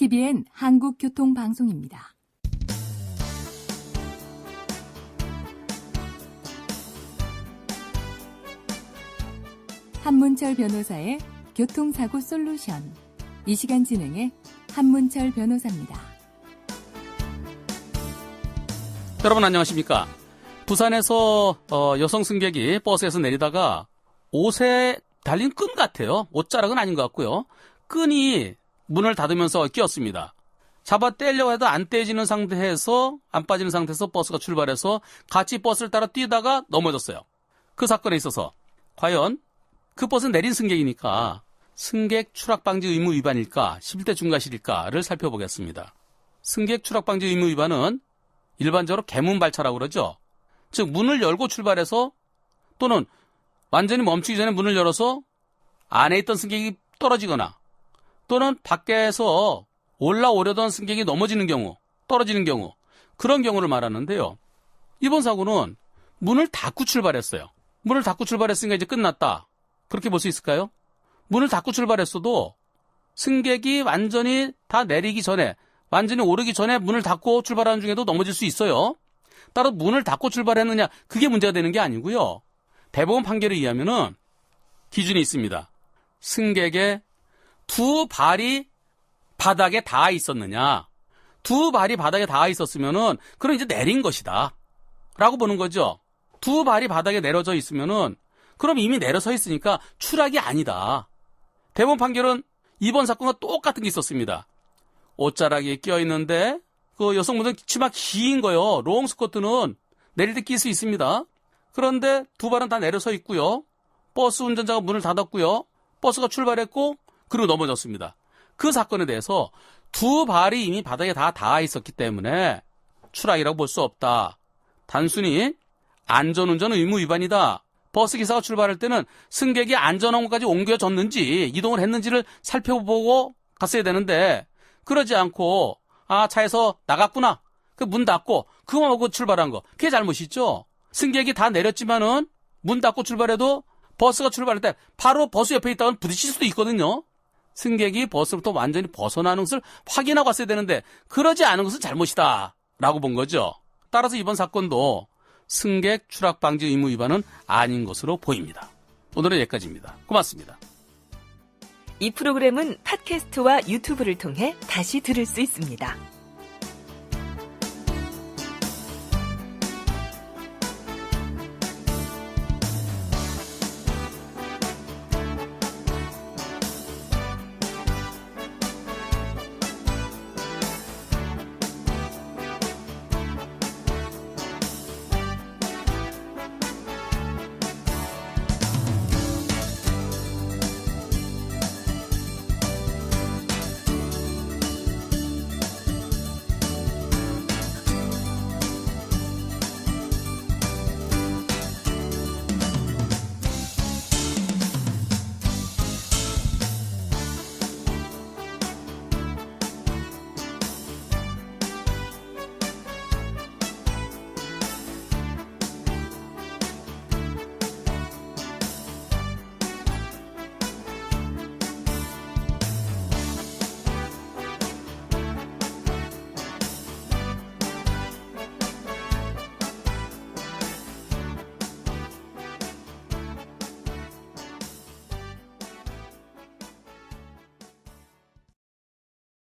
TVN 한국교통방송입니다. 한문철 변호사의 교통사고 솔루션. 이 시간 진행의 한문철 변호사입니다. 여러분 안녕하십니까? 부산에서 여성 승객이 버스에서 내리다가 옷에 달린 끈 같아요. 옷자락은 아닌 것 같고요. 끈이 문을 닫으면서 끼었습니다. 잡아 떼려고 해도 안 떼지는 상태에서, 안 빠지는 상태에서 버스가 출발해서 같이 버스를 따라 뛰다가 넘어졌어요. 그 사건에 있어서 과연 그 버스 내린 승객이니까 승객 추락방지 의무 위반일까 11대 중과실일까를 살펴보겠습니다. 승객 추락방지 의무 위반은 일반적으로 개문발차라고 그러죠. 즉 문을 열고 출발해서 또는 완전히 멈추기 전에 문을 열어서 안에 있던 승객이 떨어지거나 또는 밖에서 올라오려던 승객이 넘어지는 경우, 떨어지는 경우, 그런 경우를 말하는데요. 이번 사고는 문을 닫고 출발했어요. 문을 닫고 출발했으니까 이제 끝났다. 그렇게 볼 수 있을까요? 문을 닫고 출발했어도 승객이 완전히 다 내리기 전에, 완전히 오르기 전에 문을 닫고 출발하는 중에도 넘어질 수 있어요. 따로 문을 닫고 출발했느냐, 그게 문제가 되는 게 아니고요. 대법원 판결에 의하면은 기준이 있습니다. 승객의 두 발이 바닥에 닿아 있었느냐. 두 발이 바닥에 닿아 있었으면은 그럼 이제 내린 것이다 라고 보는 거죠. 두 발이 바닥에 내려져 있으면은 그럼 이미 내려서 있으니까 추락이 아니다. 대법원 판결은 이번 사건과 똑같은 게 있었습니다. 옷자락이 껴있는데 그 여성분들 치마 긴 거요. 롱 스커트는 내릴 때 낄 수 있습니다. 그런데 두 발은 다 내려서 있고요. 버스 운전자가 문을 닫았고요. 버스가 출발했고 그리고 넘어졌습니다. 그 사건에 대해서 두 발이 이미 바닥에 다 닿아 있었기 때문에 추락이라고 볼 수 없다. 단순히 안전운전 의무 위반이다. 버스기사가 출발할 때는 승객이 안전항공까지 옮겨졌는지 이동을 했는지를 살펴보고 갔어야 되는데 그러지 않고 차에서 나갔구나. 그 문 닫고 그거만 보고 출발한 거. 그게 잘못이죠. 승객이 다 내렸지만은 문 닫고 출발해도 버스가 출발할 때 바로 버스 옆에 있다가 부딪힐 수도 있거든요. 승객이 버스로부터 완전히 벗어나는 것을 확인하고 왔어야 되는데 그러지 않은 것은 잘못이다 라고 본 거죠. 따라서 이번 사건도 승객 추락방지 의무 위반은 아닌 것으로 보입니다. 오늘은 여기까지입니다. 고맙습니다. 이 프로그램은 팟캐스트와 유튜브를 통해 다시 들을 수 있습니다.